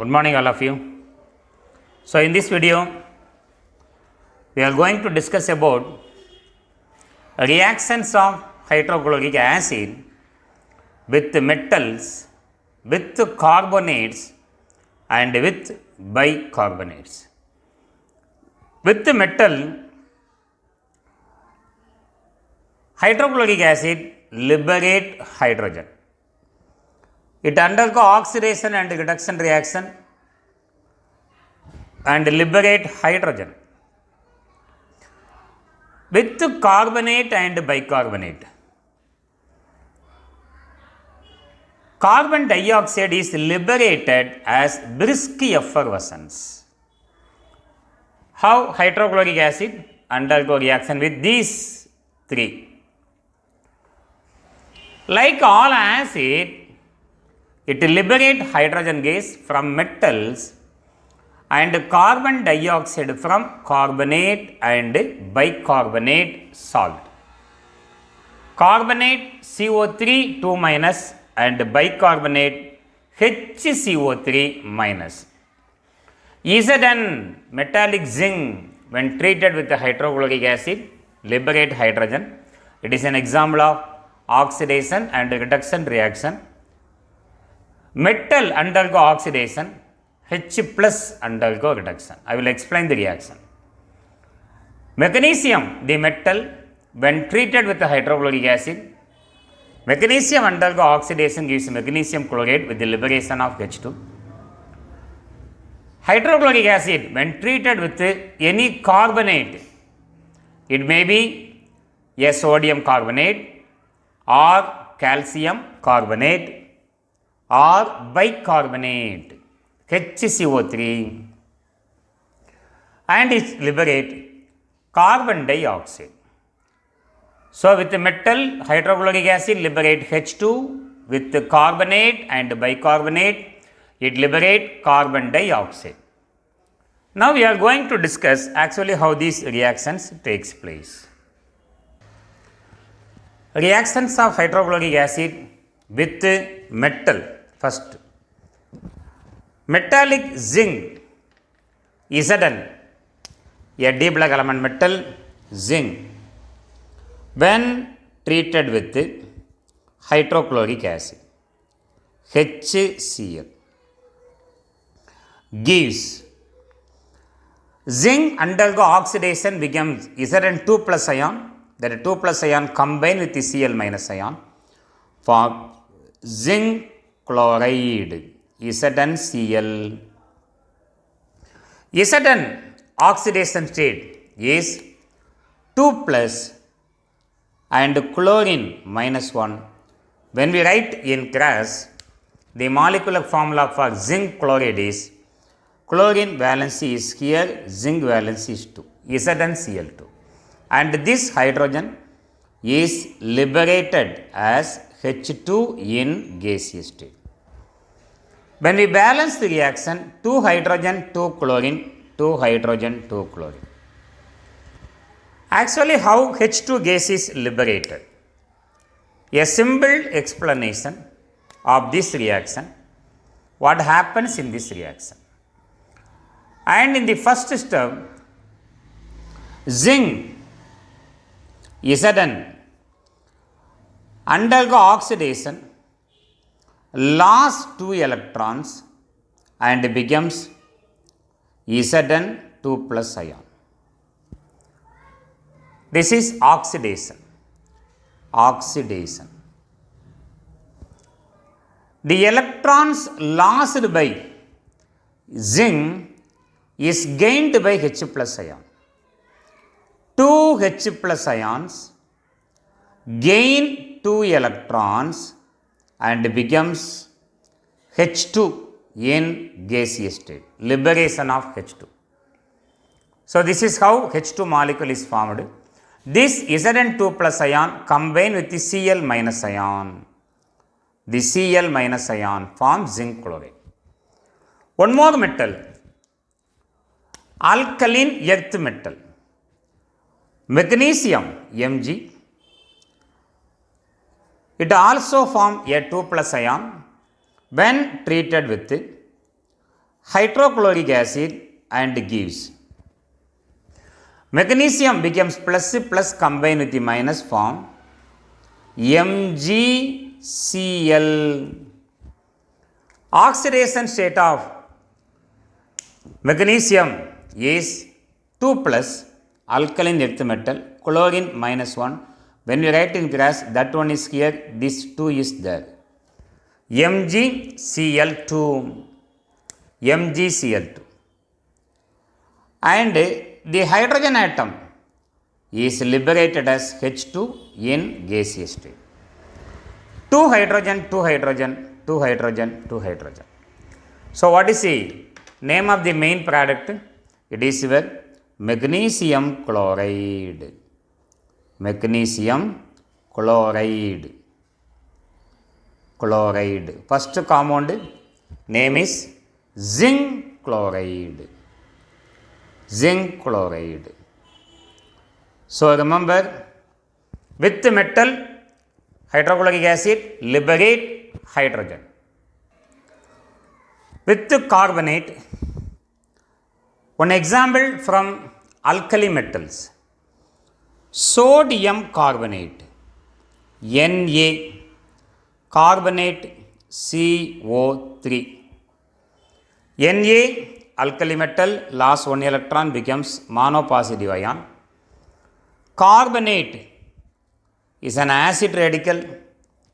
Good morning all of you. So in this video we are going to discuss about reactions of hydrochloric acid with metals, with carbonates and with bicarbonates. With the metal, hydrochloric acid liberate hydrogen. It undergo oxidation and reduction reaction and liberate hydrogen. With carbonate and bicarbonate, carbon dioxide is liberated as brisk effervescence. How hydrochloric acid undergo reaction with these three? Like all acid, it liberates hydrogen gas from metals and carbon dioxide from carbonate and bicarbonate salt. Carbonate CO3 2 minus and bicarbonate HCO3 minus. Zn, metallic zinc, when treated with the hydrochloric acid, liberate hydrogen. It is an example of oxidation and reduction reaction. Metal undergo oxidation, H plus undergo reduction. I will explain the reaction. Magnesium, the metal, when treated with the hydrochloric acid, magnesium undergo oxidation gives magnesium chloride with the liberation of H2. Hydrochloric acid, when treated with any carbonate, it may be a sodium carbonate or calcium carbonate or bicarbonate HCO3, and it liberate carbon dioxide. So with the metal, hydrochloric acid liberate H2, with the carbonate and bicarbonate it liberate carbon dioxide. Now we are going to discuss actually how these reactions takes place. Reactions of hydrochloric acid with metal. First, metallic zinc, Zn, a D block element metal, zinc, when treated with hydrochloric acid, HCl, gives zinc undergo oxidation becomes Zn2 plus ion, that 2 plus ion combine with the Cl minus ion, form zinc chloride, ZnCl. Zn oxidation state is 2 plus and chlorine minus 1. When we write in class, the molecular formula for zinc chloride is chlorine valency is here, zinc valency is 2, ZnCl2. And this hydrogen is liberated as H2 in gaseous state. When we balance the reaction, 2 hydrogen, 2 chlorine, 2 hydrogen, 2 chlorine. Actually, how H2 gas is liberated? A simple explanation of this reaction, what happens in this reaction. And in the first step, zinc, Zn, undergo oxidation, lost 2 electrons and becomes Zn2 plus ion. This is oxidation. Oxidation. The electrons lost by zinc is gained by H plus ion. 2 H plus ions gain 2 electrons and becomes H2 in gaseous state, liberation of H2. So this is how H2 molecule is formed. This Zn2 plus ion combine with the Cl minus ion. The Cl minus ion forms zinc chloride. One more metal, alkaline earth metal, magnesium Mg. It also forms a 2 plus ion when treated with hydrochloric acid and gives magnesium becomes plus combined with the minus form MgCl. Oxidation state of magnesium is 2 plus alkaline earth metal, chlorine minus 1. When we write in grass, that one is here, this 2 is there. MgCl2. MgCl2. And the hydrogen atom is liberated as H2 in gaseous state. 2 hydrogen, 2 hydrogen, 2 hydrogen, 2 hydrogen. So what is the name of the main product? It is your magnesium chloride. Magnesium chloride. Chloride. First compound name is zinc chloride. Zinc chloride. So remember, with metal, hydrochloric acid liberate hydrogen. With carbonate, one example from alkali metals. Sodium carbonate, Na, carbonate CO3. Na, alkali metal, loss 1 electron, becomes monopositive ion. Carbonate is an acid radical.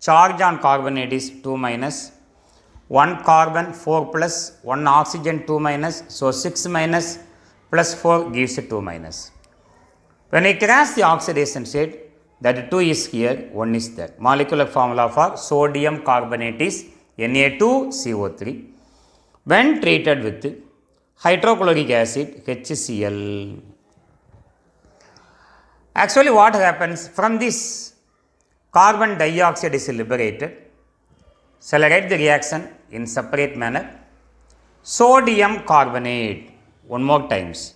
Charge on carbonate is 2 minus. 1 carbon 4 plus, 1 oxygen 2 minus, so 6 minus plus 4 gives 2 minus. When I cross the oxidation state, that 2 is here, 1 is there. Molecular formula for sodium carbonate is Na2CO3. When treated with hydrochloric acid, HCl. Actually what happens, from this carbon dioxide is liberated. Shall I write the reaction in separate manner? Sodium carbonate, one more times.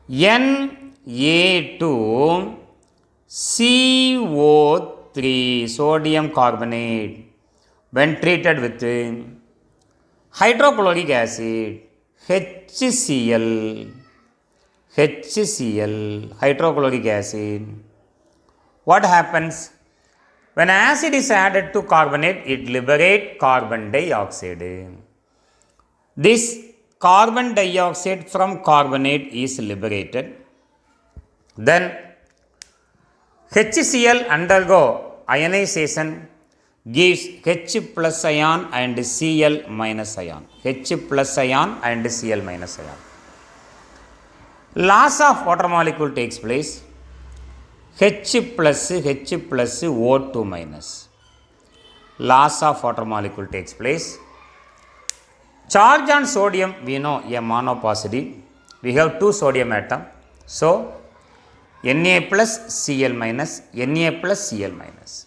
Na2CO3, sodium carbonate. When treated with hydrochloric acid, HCl. HCl, hydrochloric acid. What happens? When acid is added to carbonate, it liberates carbon dioxide. This carbon dioxide from carbonate is liberated. Then HCl undergo ionization, gives H plus ion and Cl minus ion. H plus ion and Cl minus ion. Loss of water molecule takes place. H plus O2 minus. Loss of water molecule takes place. Charge on sodium, we know a monopositive. We have 2 sodium atom. So, Na plus Cl minus, Na plus Cl minus.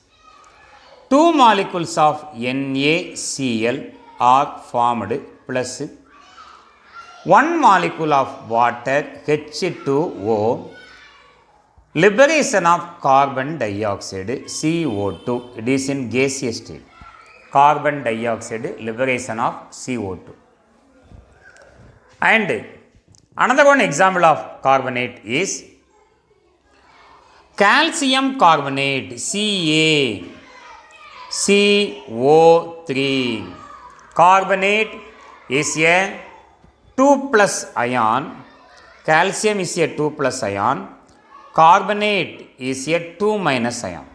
2 molecules of NaCl are formed plus 1 molecule of water H2O. Liberation of carbon dioxide CO2, it is in gaseous state. Carbon dioxide, liberation of CO2. And another one example of carbonate is calcium carbonate, CaCO3. Carbonate is a 2 plus ion. Calcium is a 2 plus ion. Carbonate is a 2 minus ion.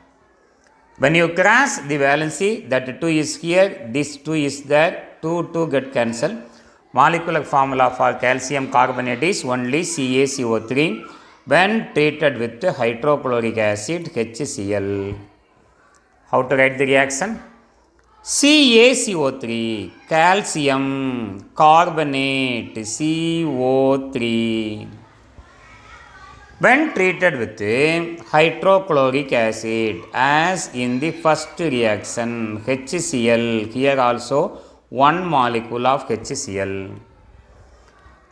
When you cross the valency, that 2 is here, this 2 is there, 2 get cancelled. Molecular formula for calcium carbonate is only CaCO3 when treated with hydrochloric acid HCl. How to write the reaction? CaCO3, calcium carbonate CO3. When treated with hydrochloric acid, as in the first reaction, HCl, here also 1 molecule of HCl.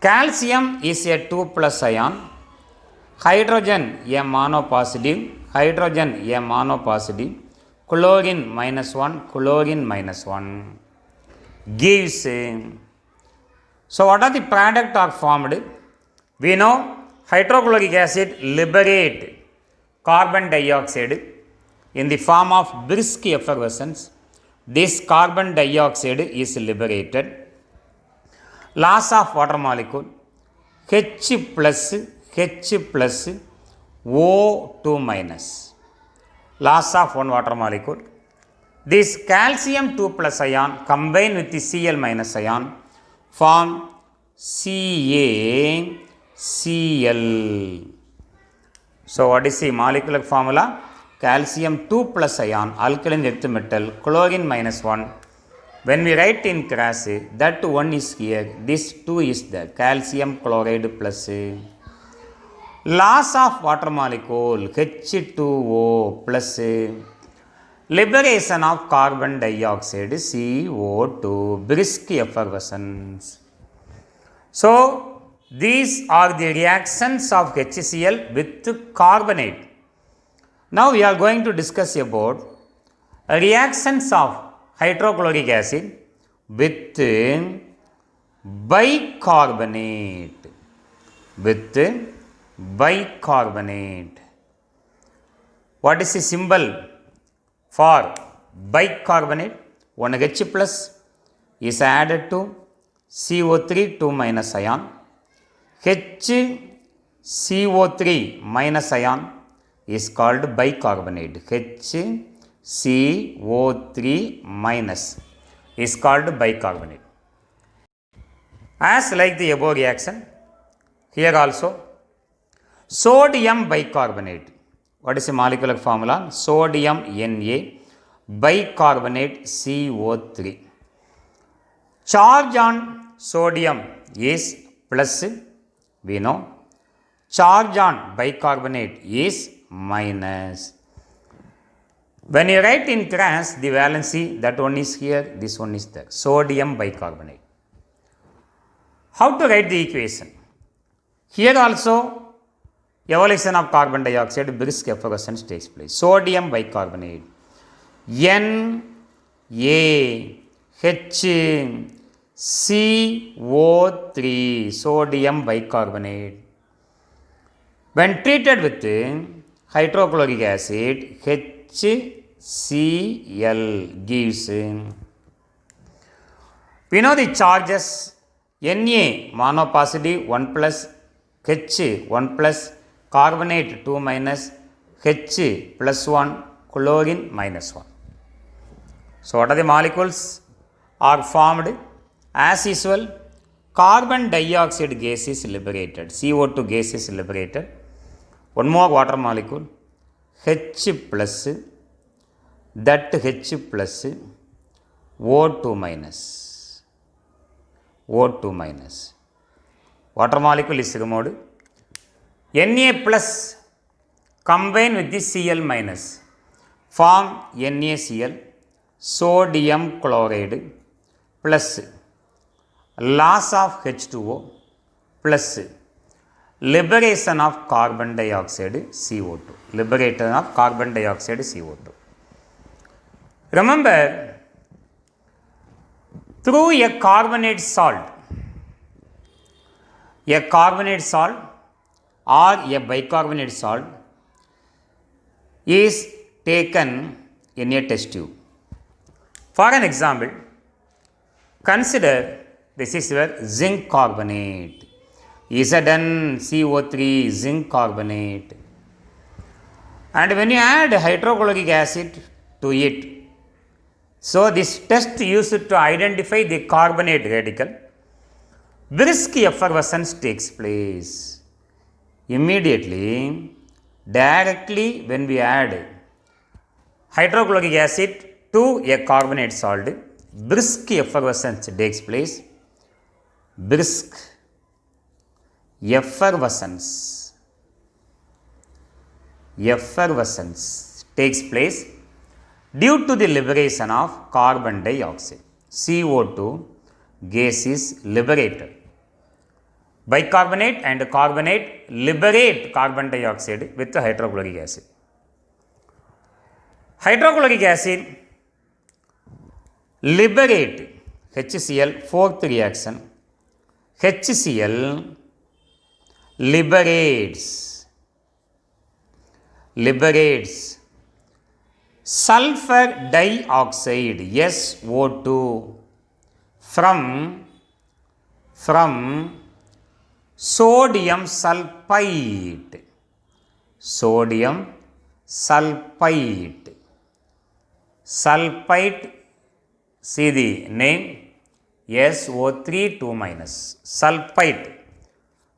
Calcium is a 2 plus ion, hydrogen a monopositive, hydrogen a monopositive, chlorine minus 1, chlorine minus 1 gives So what are the product are formed? We know hydrochloric acid liberate carbon dioxide in the form of brisk effervescence. This carbon dioxide is liberated. Loss of water molecule H plus O2 minus. Loss of one water molecule. This calcium 2 plus ion combined with the Cl minus ion form CaCl. So what is the molecular formula? Calcium 2 plus ion alkaline earth metal chlorine minus 1. When we write in class, that 1 is here, this 2 is there, calcium chloride plus. Loss of water molecule H2O plus. Liberation of carbon dioxide CO2, brisk effervescence. So these are the reactions of HCl with carbonate. Now we are going to discuss about reactions of hydrochloric acid with bicarbonate. What is the symbol for bicarbonate? 1H plus is added to CO3 2 minus ion. HCO3 minus ion is called bicarbonate. HCO3 minus is called bicarbonate. As like the above reaction, here also sodium bicarbonate. What is the molecular formula? Sodium Na bicarbonate CO3. Charge on sodium is plus, we know. Charge on bicarbonate is minus. When you write in class the valency, that one is here, this one is there. Sodium bicarbonate. How to write the equation? Here also evolution of carbon dioxide, brisk effervescence takes place. Sodium bicarbonate NaHCO3, sodium bicarbonate. When treated with hydrochloric acid, HCl gives. We know the charges. Na monopositive 1 plus, H 1 plus, carbonate 2 minus, H plus 1, chlorine minus 1. So what are the molecules are formed? As usual, carbon dioxide gas is liberated, CO2 gas is liberated. One more water molecule, H plus, that H plus, O2 minus. O2 minus. Water molecule is removed. Na plus combine with the Cl minus form NaCl, sodium chloride plus loss of H2O plus liberation of carbon dioxide CO2. Liberation of carbon dioxide CO2. Remember, through a carbonate salt or a bicarbonate salt is taken in a test tube. For an example, consider this is your zinc carbonate, ZnCO3 zinc carbonate, and when you add hydrochloric acid to it, so this test used to identify the carbonate radical, brisk effervescence takes place. Immediately, directly when we add hydrochloric acid to a carbonate salt, brisk effervescence takes place. Brisk effervescence takes place due to the liberation of carbon dioxide. CO2 gas is liberated. Bicarbonate and carbonate liberate carbon dioxide with the hydrochloric acid. Hydrochloric acid liberate HCl, fourth reaction, HCl liberates sulfur dioxide SO2 from sodium sulfite. Sulfite, see the name, SO3 2 minus. Sulfite,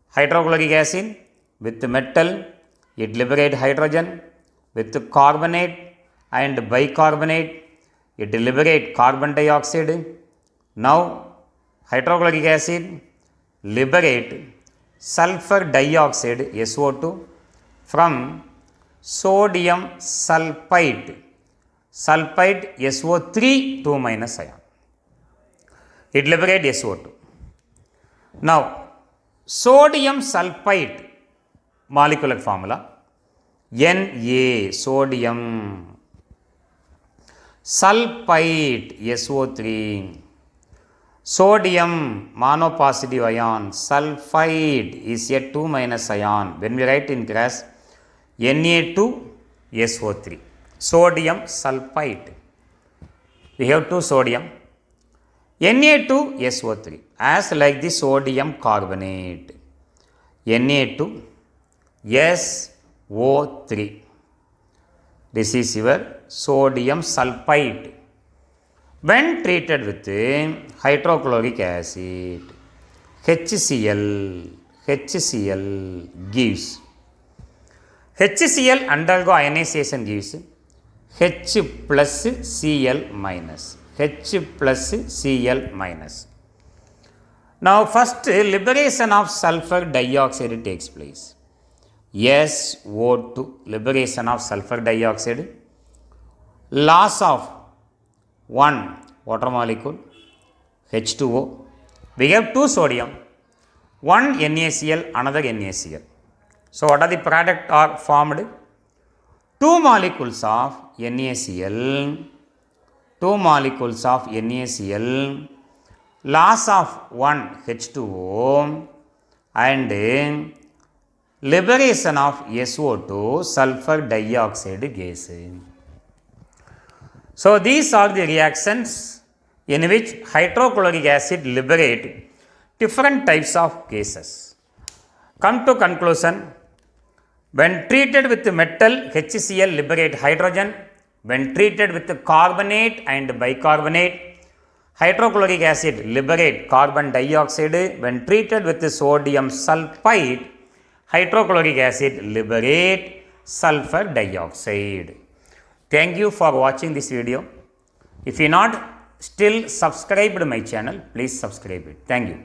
hydrochloric acid with metal, it liberates hydrogen. With carbonate and bicarbonate, it liberates carbon dioxide. Now hydrochloric acid liberate sulfur dioxide SO2 from sodium sulfite SO3 2 minus ion. It liberates SO2. Now sodium sulfite molecular formula Na, sodium sulfite SO3, sodium monopositive ion, sulfide is a 2 minus ion. When we write in grass, Na2SO3, sodium sulfite. We have 2 sodium, Na2SO3, as like the sodium carbonate, Na2SO3. This is your sodium sulfite. When treated with hydrochloric acid, HCl gives, HCl undergo ionization gives H plus Cl minus. Now first liberation of sulfur dioxide takes place. SO2, liberation of sulfur dioxide, loss of one water molecule, H2O. We have 2 sodium, one NaCl, another NaCl. So what are the product are formed? 2 molecules of NaCl, loss of one H2O, and liberation of SO2, sulfur dioxide gas. So these are the reactions in which hydrochloric acid liberate different types of gases. Come to conclusion, when treated with metal, HCl liberate hydrogen. When treated with carbonate and bicarbonate, hydrochloric acid liberate carbon dioxide. When treated with sodium sulfite, hydrochloric acid liberate sulfur dioxide. Thank you for watching this video. If you not still subscribed my channel, please subscribe it. Thank you.